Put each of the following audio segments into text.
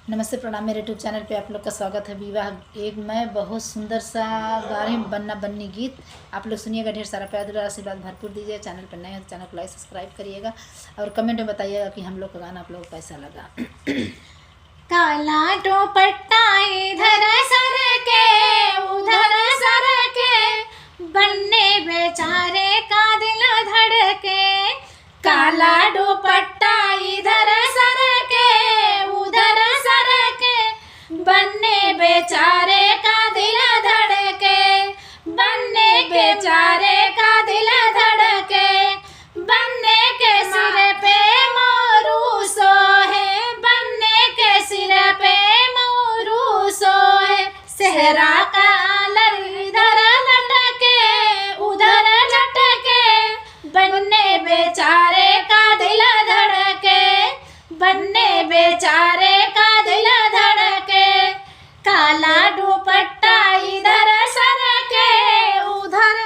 नमस्ते, प्रणाम। मेरे यूट्यूब चैनल पे आप लोग का स्वागत है। विवाह एक मैं बहुत सुंदर सा गा रही हूँ, बन्ना बन्नी गीत। आप लोग सुनिएगा, ढेर सारा प्यार दुलार आशीर्वाद भरपूर दीजिए। चैनल पर नए हैं तो चैनल को लाइक सब्सक्राइब करिएगा और कमेंट में बताइएगा कि हम लोग का गाना आप लोगों को कैसा लगा। काला दुपट्टा इधर सर के उधर सर के, बन्ने बेचारे का दिल धड़के। काला दुपट्टा इधर सर के उधर सर के, बन्ने बेचारे का दिल धड़के। बन्ने बेचारे का दिल धड़के, बन्ने के सिर पे मोरू सोहे, बन्ने के सिर पे मोरू सोहे। सेहरा का आलर इधर लटके उधर लटके, बन्ने बेचारे का दिल धड़के। बन्ने बेचारे का दिल धड़के। काला दुपट्टा इधर सर के उधर,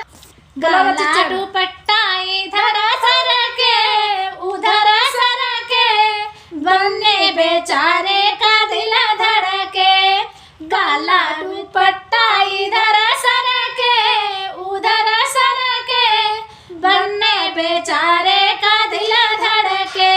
काला दुपट्टा इधर सर के उधर सर के, बन्ने बेचारे का दिल धड़के। काला दुपट्टा इधर सर के उधर सर के, बन्ने बेचारे का दिल धड़के।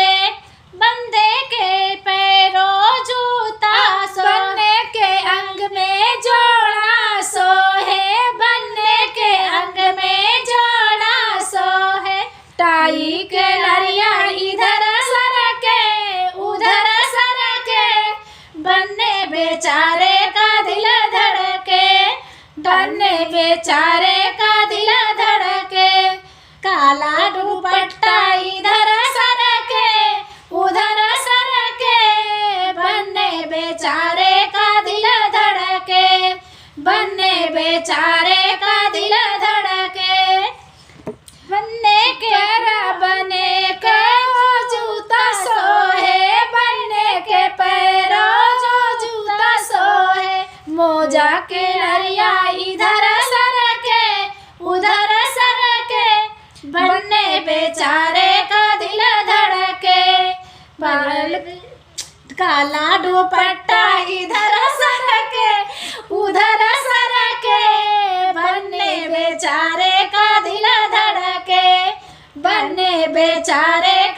बंदे के पैरों जूता सो, बन्ने के अंग में जोड़ा सोहे, बन्ने के अंग में जोड़ा सोहे। टाई के लरिया इधर सर के उधर सर के, बन्ने बेचारे का दिल धड़के। बन्ने बेचारे का दिल धड़के। काला दुपट्टा इधर सर के उधर सर के, बन्ने बेचारे का दिल धड़के। बन्ने बेचारे का दिल धड़के। बन्ने के बने के जूता सोहे, बन्ने के पैरों जो जूता सोहे। मोजा के लरिया इधर सर के उधर सर के, बन्ने बेचारे का दिल धड़के। काला दुपट्टा इधर सर के उधर सर के, बन्ने बेचारे का दिल धड़के। बन्ने बेचारे